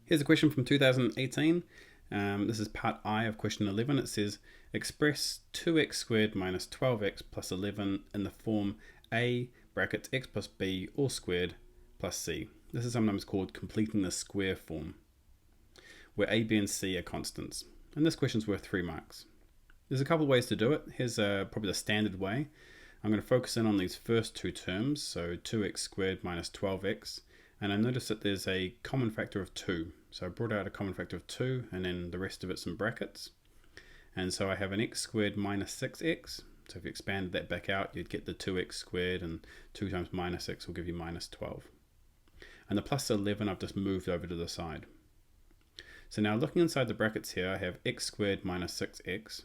Here's a question from 2018. This is part I of question 11. It says, express 2x squared minus 12x plus 11 in the form a brackets x plus b all squared plus c. This is sometimes called completing the square form, where a, b, and c are constants. And this question's worth 3 marks. There's a couple of ways to do it. Here's probably the standard way. I'm going to focus in on these first two terms, so 2x squared minus 12x, and I notice that there's a common factor of 2. So I brought out a common factor of 2, and then the rest of it's in brackets. And so I have an x squared minus 6x. So if you expanded that back out, you'd get the 2x squared, and 2 times minus x will give you minus 12. And the plus 11 I've just moved over to the side. So now looking inside the brackets here, I have x squared minus 6x.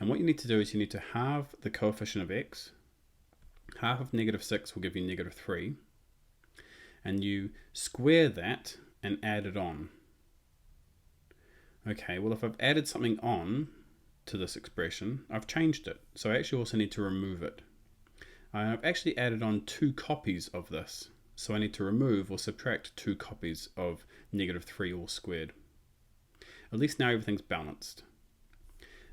And what you need to do is you need to halve the coefficient of x. Half of negative 6 will give you negative 3. And you square that and add it on. Okay, well if I've added something on to this expression, I've changed it. So I actually also need to remove it. I've actually added on 2 copies of this. So I need to remove or subtract 2 copies of negative 3 all squared. At least now everything's balanced.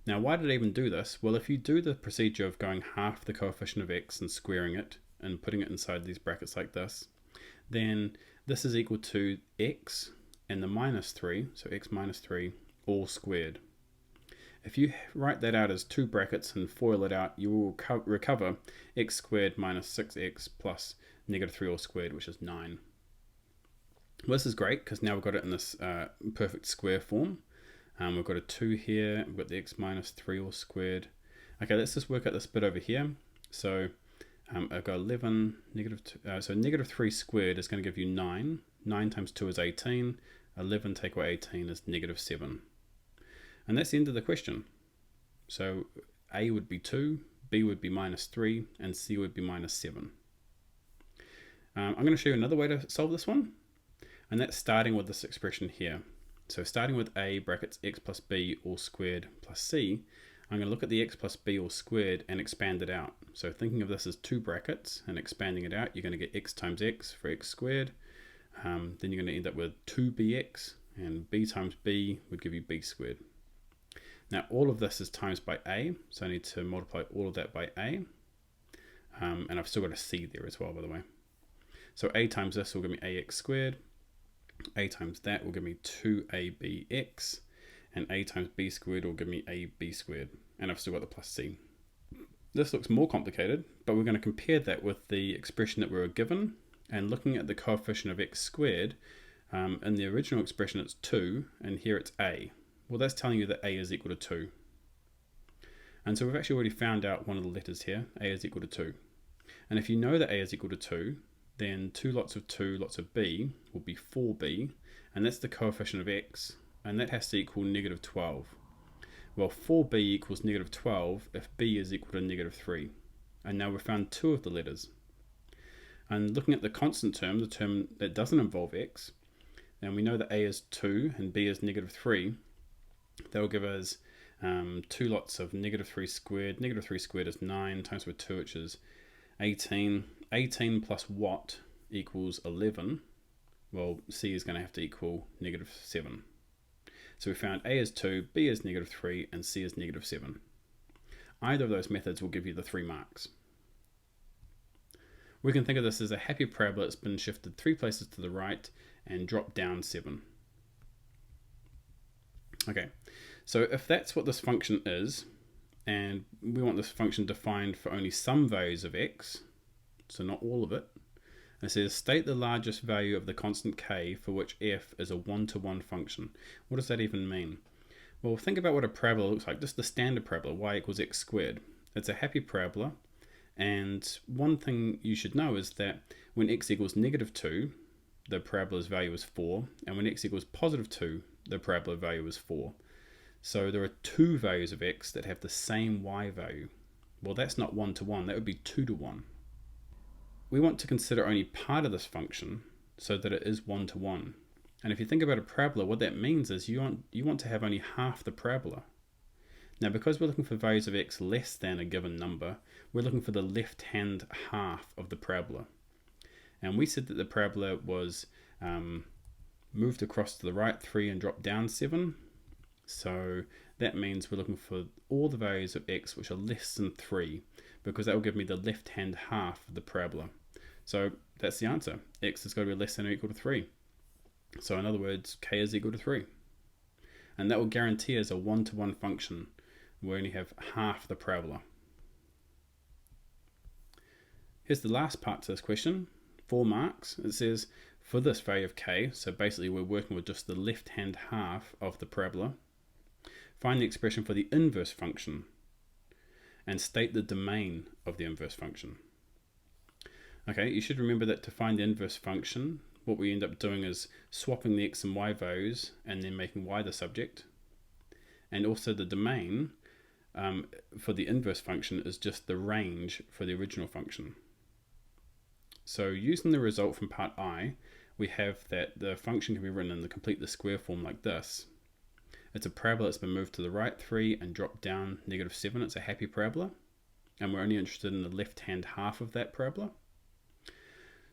Now why did I even do this? Well, if you do the procedure of going half the coefficient of x and squaring it and putting it inside these brackets like this, then this is equal to x and the minus 3, so x minus 3, all squared. If you write that out as 2 brackets and FOIL it out, you will recover x squared minus 6x plus negative 3 all squared, which is 9. Well, this is great because now we've got it in this perfect square form. We've got a 2 here, we've got the x minus 3 all squared. Okay, let's just work out this bit over here. So I've got 11, so negative 3 squared is going to give you 9. 9 times 2 is 18. 11 take away 18 is negative 7. And that's the end of the question. So A would be 2, B would be minus 3, and C would be minus 7. I'm going to show you another way to solve this one. And that's starting with this expression here. So starting with A brackets x plus b all squared plus c, I'm going to look at the x plus b all squared and expand it out. So thinking of this as 2 brackets and expanding it out, you're going to get x times x for x squared. Then you're going to end up with 2bx, and b times b would give you b squared. Now all of this is times by a, so I need to multiply all of that by a. And I've still got a c there as well, by the way. So a times this will give me ax squared. A times that will give me 2abx, and a times b squared will give me ab squared, and I've still got the plus c. This looks more complicated, but we're going to compare that with the expression that we were given, and looking at the coefficient of x squared, in the original expression it's 2, and here it's a. Well, that's telling you that a is equal to 2. And so we've actually already found out one of the letters here, a is equal to 2. And if you know that a is equal to 2, then 2 lots of 2 lots of b will be 4b, and that's the coefficient of x, and that has to equal negative 12. Well, 4b equals negative 12 if b is equal to negative 3. And now we've found 2 of the letters. And looking at the constant term, the term that doesn't involve x, and we know that a is 2 and b is negative 3, that will give us 2 lots of negative 3 squared. Negative 3 squared is 9 times by 2, which is 18. 18 plus what equals 11? Well, c is going to have to equal negative 7. So we found a is 2, b is negative 3, and c is negative 7. Either of those methods will give you the 3 marks. We can think of this as a happy parabola that's been shifted 3 places to the right and dropped down 7. Okay, so if that's what this function is, and we want this function defined for only some values of x, so not all of it, it says state the largest value of the constant k for which f is a one-to-one function. What does that even mean? Well, think about what a parabola looks like, just the standard parabola, y equals x squared. It's a happy parabola, and one thing you should know is that when x equals negative 2, the parabola's value is 4, and when x equals positive 2, the parabola value is 4. So there are 2 values of x that have the same y value. Well, that's not one-to-one, that would be 2-to-1. We want to consider only part of this function so that it is one-to-one. And if you think about a parabola, what that means is you want to have only half the parabola. Now, because we're looking for values of x less than a given number, we're looking for the left-hand half of the parabola. And we said that the parabola was moved across to the right 3 and dropped down 7. So that means we're looking for all the values of x which are less than 3, because that will give me the left hand half of the parabola. So that's the answer. X has got to be less than or equal to 3. So in other words, k is equal to 3. And that will guarantee us a one-to-one function. We only have half the parabola. Here's the last part to this question, 4 marks. It says, for this value of k, so basically we're working with just the left-hand half of the parabola, find the expression for the inverse function and state the domain of the inverse function. Okay, you should remember that to find the inverse function, what we end up doing is swapping the x and y values and then making y the subject. And also the domain for the inverse function is just the range for the original function. So using the result from part I, we have that the function can be written in the complete the square form like this. It's a parabola that's been moved to the right 3 and dropped down -7. It's a happy parabola, and we're only interested in the left-hand half of that parabola.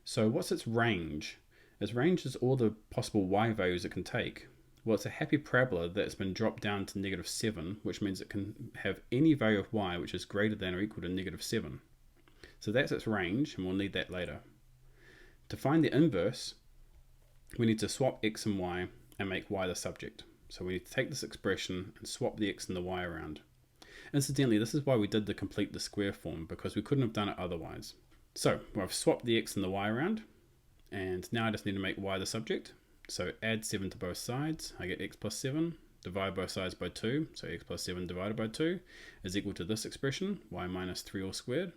So what's its range? Its range is all the possible y values it can take. Well, it's a happy parabola that's been dropped down to -7, which means it can have any value of y which is greater than or equal to -7. So that's its range, and we'll need that later. To find the inverse, we need to swap x and y and make y the subject. So we need to take this expression and swap the x and the y around. Incidentally, this is why we did the complete the square form, because we couldn't have done it otherwise. So I've swapped the x and the y around, and now I just need to make y the subject. So add 7 to both sides, I get x plus 7, divide both sides by 2, so x plus 7 divided by 2 is equal to this expression, y minus 3 all squared.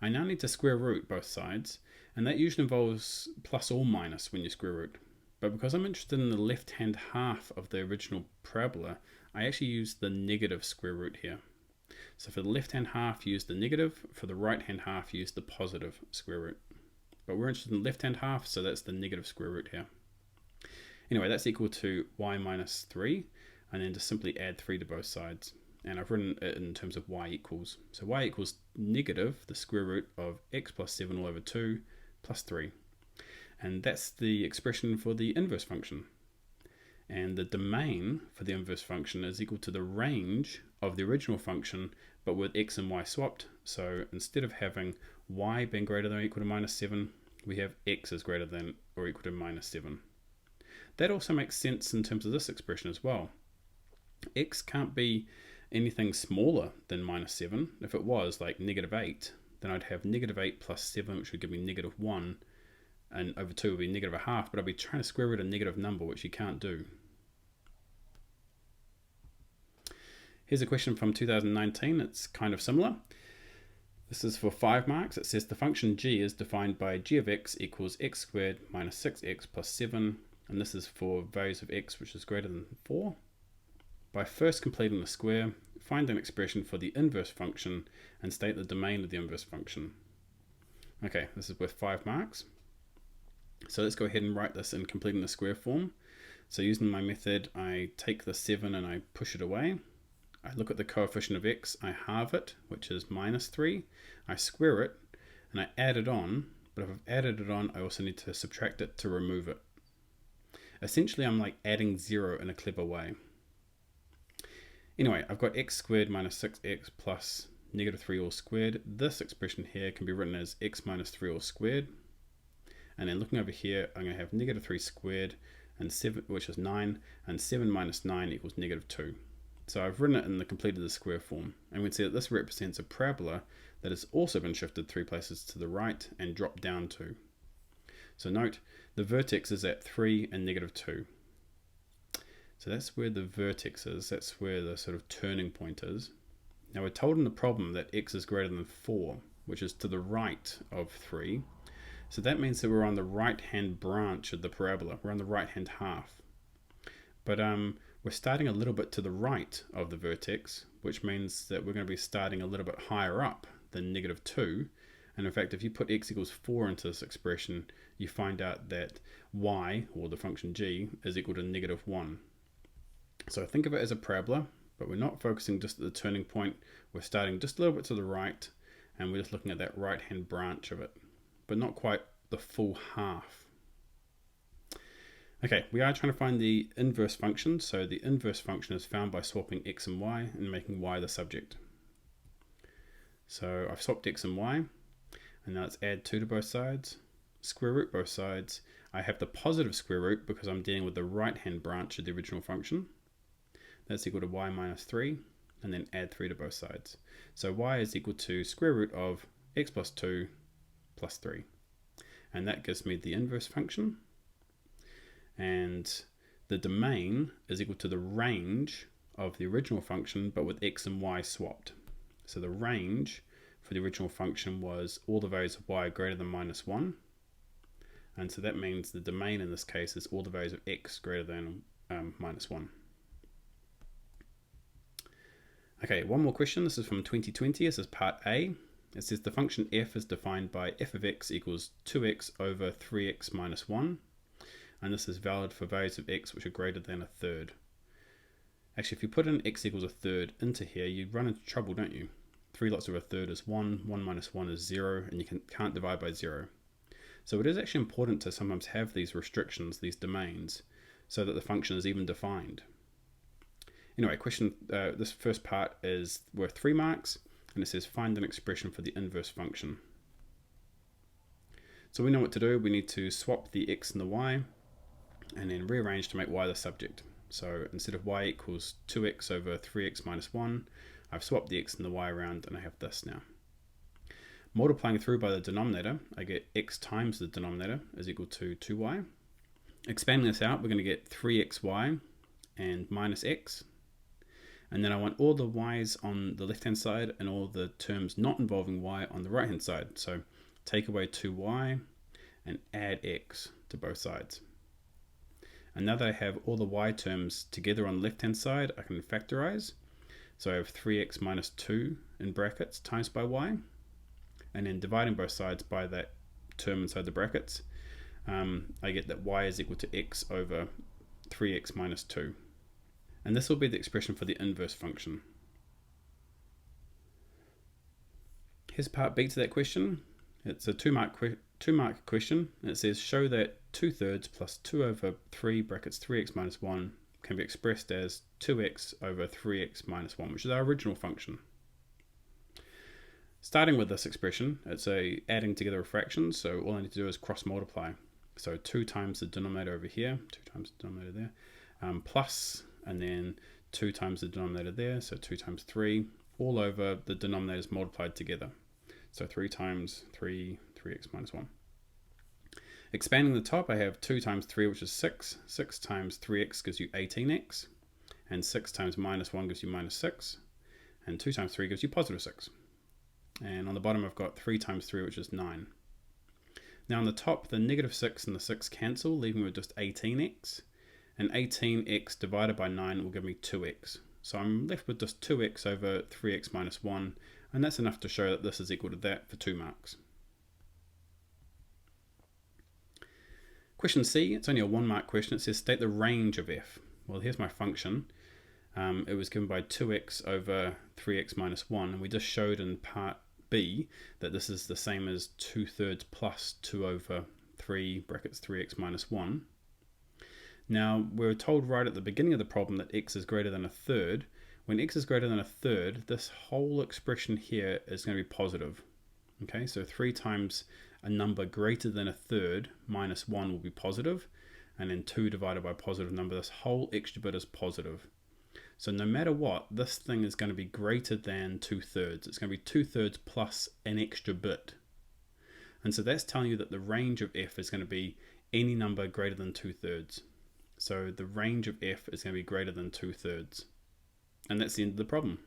I now need to square root both sides, and that usually involves plus or minus when you square root. But because I'm interested in the left-hand half of the original parabola, I actually use the negative square root here. So for the left-hand half, use the negative. For the right-hand half, use the positive square root. But we're interested in the left-hand half, so that's the negative square root here. Anyway, that's equal to y minus 3, and then just simply add 3 to both sides. And I've written it in terms of y equals. So y equals negative the square root of x plus 7 all over 2 plus 3. And that's the expression for the inverse function. And the domain for the inverse function is equal to the range of the original function, but with x and y swapped. So instead of having y being greater than or equal to -7, we have x is greater than or equal to -7. That also makes sense in terms of this expression as well. X can't be anything smaller than -7. If it was like -8, then I'd have -8 plus 7, which would give me -1, and over 2 would be -1/2, but I'd be trying to square root a negative number, which you can't do. Here's a question from 2019. It's kind of similar. This is for 5 marks. It says the function g is defined by g of x equals x squared minus 6x plus 7, and this is for values of x which is greater than 4. By first completing the square, find an expression for the inverse function and state the domain of the inverse function. Okay, this is worth 5 marks. So let's go ahead and write this in completing the square form. So using my method, I take the 7 and I push it away. I look at the coefficient of x, I halve it, which is -3. I square it, and I add it on, but if I've added it on, I also need to subtract it to remove it. Essentially, I'm like adding 0 in a clever way. Anyway, I've got x squared minus 6x plus -3 all squared. This expression here can be written as x minus 3 all squared. And then looking over here, I'm going to have -3 squared, and 7, which is 9, and 7 minus 9 equals -2. So I've written it in the completed the square form, and we can see that this represents a parabola that has also been shifted 3 places to the right and dropped down 2. So note, the vertex is at 3 and -2. So that's where the vertex is, that's where the sort of turning point is. Now we're told in the problem that x is greater than 4, which is to the right of 3. So that means that we're on the right-hand branch of the parabola, we're on the right-hand half. But we're starting a little bit to the right of the vertex, which means that we're going to be starting a little bit higher up than -2. And in fact, if you put x equals 4 into this expression, you find out that y, or the function g, is equal to -1. So think of it as a parabola, but we're not focusing just at the turning point. We're starting just a little bit to the right, and we're just looking at that right-hand branch of it, but not quite the full half. Okay, we are trying to find the inverse function. So the inverse function is found by swapping x and y and making y the subject. So I've swapped x and y, and now let's add 2 to both sides, square root both sides. I have the positive square root because I'm dealing with the right hand branch of the original function. That's equal to y minus 3, and then add 3 to both sides. So y is equal to square root of x plus 2 plus 3. And that gives me the inverse function. And the domain is equal to the range of the original function, but with x and y swapped. So the range for the original function was all the values of y greater than minus 1. And so that means the domain in this case is all the values of x greater than minus 1. Okay, one more question. This is from 2020. This is part A. It says the function f is defined by f of x equals 2x over 3x minus 1. And this is valid for values of x which are greater than a third. Actually, if you put in x equals a third into here, you run into trouble, don't you? 3 lots of a third is 1, 1 minus 1 is 0, and you can't divide by 0. So it is actually important to sometimes have these restrictions, these domains, so that the function is even defined. Anyway, this first part is worth 3 marks, and it says find an expression for the inverse function. So we know what to do. We need to swap the x and the y, and then rearrange to make y the subject. So instead of y equals 2x over 3x minus 1, I've swapped the x and the y around, and I have this now. Multiplying through by the denominator, I get x times the denominator is equal to 2y. Expanding this out, we're going to get 3xy and minus x. And then I want all the y's on the left-hand side and all the terms not involving y on the right-hand side. So take away 2y and add x to both sides. And now that I have all the y terms together on the left-hand side, I can factorize. So I have 3x minus 2 in brackets times by y. And then dividing both sides by that term inside the brackets, I get that y is equal to x over 3x minus 2. And this will be the expression for the inverse function. Here's part B to that question. It's a 2-mark question. And it says show that 2/3 plus 2 over 3 brackets 3x minus 1 can be expressed as 2x over 3x minus 1, which is our original function. Starting with this expression, it's adding together of fractions, so all I need to do is cross multiply. So 2 times the denominator over here, 2 times the denominator there, plus, and then 2 times the denominator there, so 2 times 3, all over the denominators multiplied together. So 3 times 3, 3x minus 1. Expanding the top, I have 2 times 3, which is 6. 6 times 3x gives you 18x. And 6 times minus 1 gives you minus 6. And 2 times 3 gives you positive 6. And on the bottom, I've got 3 times 3, which is 9. Now on the top, the negative 6 and the 6 cancel, leaving me with just 18x. And 18x divided by 9 will give me 2x. So I'm left with just 2x over 3x minus 1. And that's enough to show that this is equal to that for 2 marks. Question C, it's only a 1-mark question. It says state the range of f. Well, here's my function. It was given by 2x over 3x minus 1. And we just showed in part B that this is the same as 2/3 plus 2 over 3 brackets 3x minus 1. Now, we're told right at the beginning of the problem that x is greater than a third. When x is greater than a third, this whole expression here is going to be positive. Okay, so 3 times a number greater than a third minus 1 will be positive, and then 2 divided by a positive number, this whole extra bit is positive. So no matter what, this thing is going to be greater than 2/3. It's going to be 2/3 plus an extra bit. And so that's telling you that the range of f is going to be any number greater than 2/3. So the range of f is going to be greater than 2/3. And that's the end of the problem.